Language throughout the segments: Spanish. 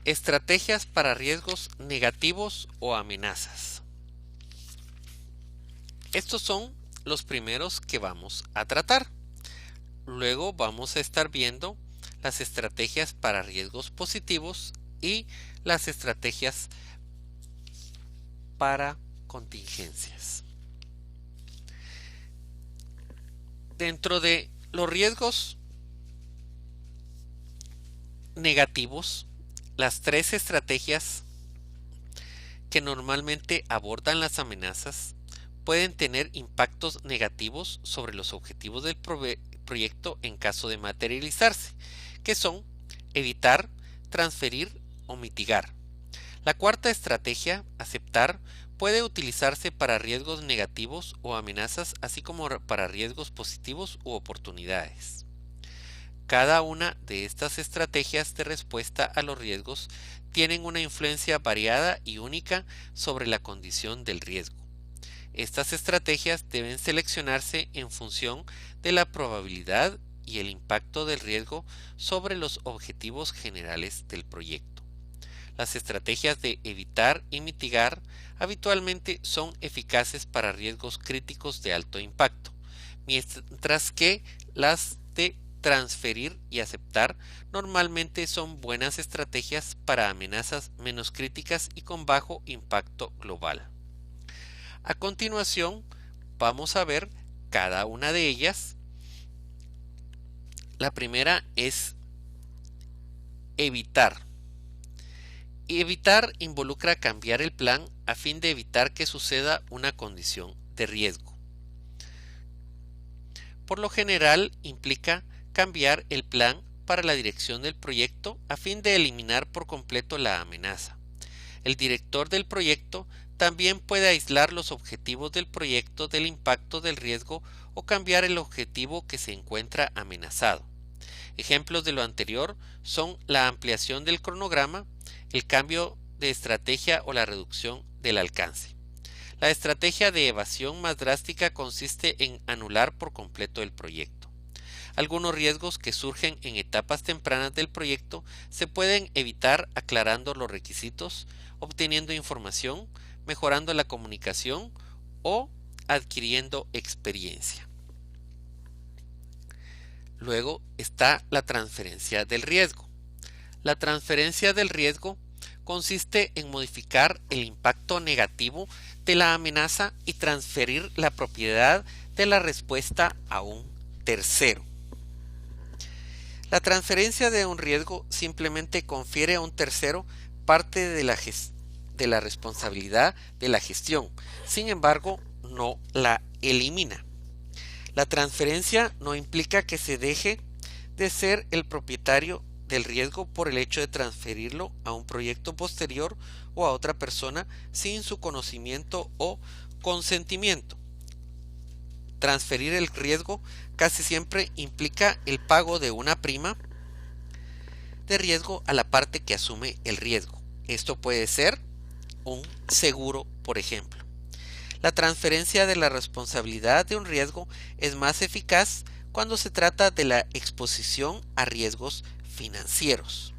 Estrategias para riesgos negativos o amenazas. Estos son los primeros que vamos a tratar. Luego vamos a estar viendo las estrategias para riesgos positivos y las estrategias para contingencias. Dentro de los riesgos negativos, las tres estrategias que normalmente abordan las amenazas pueden tener impactos negativos sobre los objetivos del proyecto en caso de materializarse, que son evitar, transferir o mitigar. La cuarta estrategia, aceptar, puede utilizarse para riesgos negativos o amenazas, así como para riesgos positivos u oportunidades. Cada una de estas estrategias de respuesta a los riesgos tienen una influencia variada y única sobre la condición del riesgo. Estas estrategias deben seleccionarse en función de la probabilidad y el impacto del riesgo sobre los objetivos generales del proyecto. Las estrategias de evitar y mitigar habitualmente son eficaces para riesgos críticos de alto impacto, mientras que las de transferir y aceptar normalmente son buenas estrategias para amenazas menos críticas y con bajo impacto global. A continuación, vamos a ver cada una de ellas. La primera es evitar. Evitar involucra cambiar el plan a fin de evitar que suceda una condición de riesgo. Por lo general, implica cambiar el plan para la dirección del proyecto a fin de eliminar por completo la amenaza. El director del proyecto también puede aislar los objetivos del proyecto del impacto del riesgo o cambiar el objetivo que se encuentra amenazado. Ejemplos de lo anterior son la ampliación del cronograma, el cambio de estrategia o la reducción del alcance. La estrategia de evasión más drástica consiste en anular por completo el proyecto. Algunos riesgos que surgen en etapas tempranas del proyecto se pueden evitar aclarando los requisitos, obteniendo información, mejorando la comunicación o adquiriendo experiencia. Luego está la transferencia del riesgo. La transferencia del riesgo consiste en modificar el impacto negativo de la amenaza y transferir la propiedad de la respuesta a un tercero. La transferencia de un riesgo simplemente confiere a un tercero parte de la responsabilidad de la gestión, sin embargo, no la elimina. La transferencia no implica que se deje de ser el propietario del riesgo por el hecho de transferirlo a un proyecto posterior o a otra persona sin su conocimiento o consentimiento. Transferir el riesgo casi siempre implica el pago de una prima de riesgo a la parte que asume el riesgo. Esto puede ser un seguro, por ejemplo. La transferencia de la responsabilidad de un riesgo es más eficaz cuando se trata de la exposición a riesgos financieros.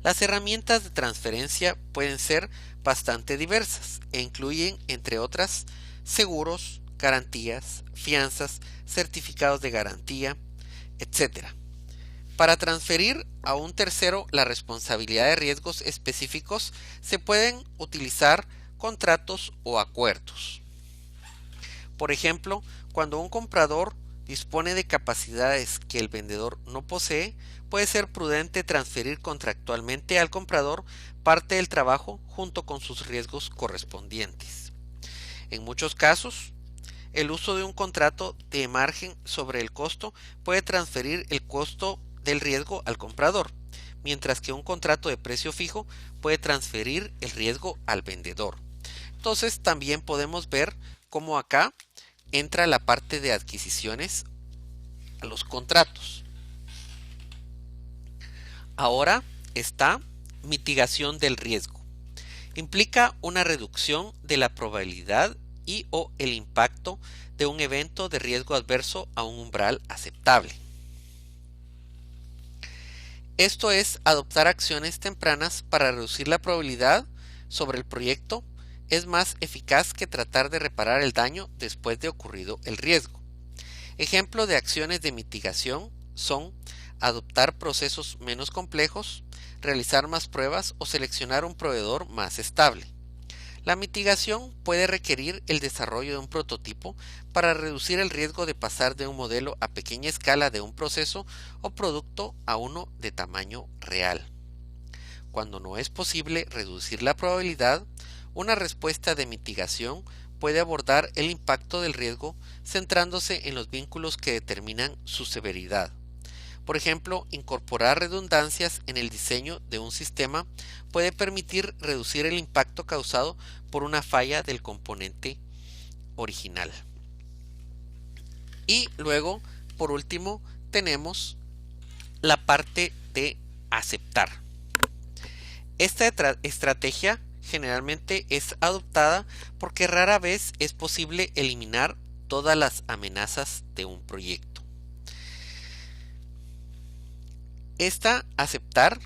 Las herramientas de transferencia pueden ser bastante diversas e incluyen, entre otras, seguros, garantías, fianzas, certificados de garantía, etc. Para transferir a un tercero la responsabilidad de riesgos específicos se pueden utilizar contratos o acuerdos. Por ejemplo, cuando un comprador dispone de capacidades que el vendedor no posee, puede ser prudente transferir contractualmente al comprador parte del trabajo junto con sus riesgos correspondientes. En muchos casos, el uso de un contrato de margen sobre el costo puede transferir el costo del riesgo al comprador, mientras que un contrato de precio fijo puede transferir el riesgo al vendedor. Entonces también podemos ver cómo acá entra la parte de adquisiciones a los contratos. Ahora está mitigación del riesgo. Implica una reducción de la probabilidad y o el impacto de un evento de riesgo adverso a un umbral aceptable. Esto es, adoptar acciones tempranas para reducir la probabilidad sobre el proyecto es más eficaz que tratar de reparar el daño después de ocurrido el riesgo. Ejemplos de acciones de mitigación son adoptar procesos menos complejos, realizar más pruebas o seleccionar un proveedor más estable. La mitigación puede requerir el desarrollo de un prototipo para reducir el riesgo de pasar de un modelo a pequeña escala de un proceso o producto a uno de tamaño real. Cuando no es posible reducir la probabilidad, una respuesta de mitigación puede abordar el impacto del riesgo centrándose en los vínculos que determinan su severidad. Por ejemplo, incorporar redundancias en el diseño de un sistema puede permitir reducir el impacto causado por una falla del componente original. Y luego, por último, tenemos la parte de aceptar. Esta estrategia generalmente es adoptada porque rara vez es posible eliminar todas las amenazas de un proyecto. Esta aceptar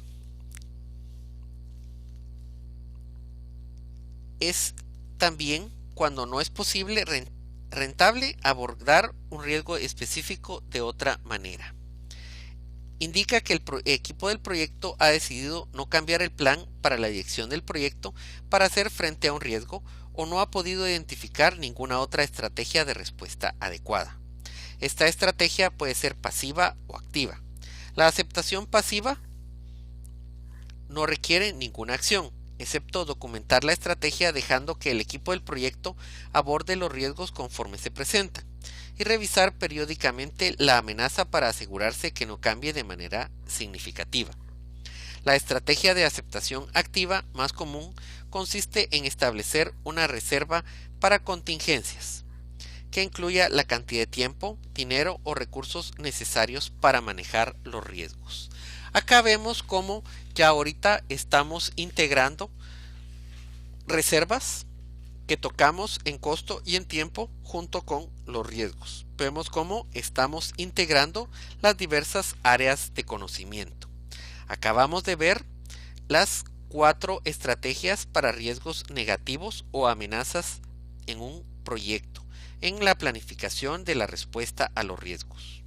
es también cuando no es posible rentable abordar un riesgo específico de otra manera. Indica que el equipo del proyecto ha decidido no cambiar el plan para la dirección del proyecto para hacer frente a un riesgo o no ha podido identificar ninguna otra estrategia de respuesta adecuada. Esta estrategia puede ser pasiva o activa. La aceptación pasiva no requiere ninguna acción, excepto documentar la estrategia dejando que el equipo del proyecto aborde los riesgos conforme se presentan y revisar periódicamente la amenaza para asegurarse que no cambie de manera significativa. La estrategia de aceptación activa más común consiste en establecer una reserva para contingencias, que incluya la cantidad de tiempo, dinero o recursos necesarios para manejar los riesgos. Acá vemos cómo ya ahorita estamos integrando reservas que tocamos en costo y en tiempo junto con los riesgos. Vemos cómo estamos integrando las diversas áreas de conocimiento. Acabamos de ver las 4 estrategias para riesgos negativos o amenazas en un proyecto, en la planificación de la respuesta a los riesgos.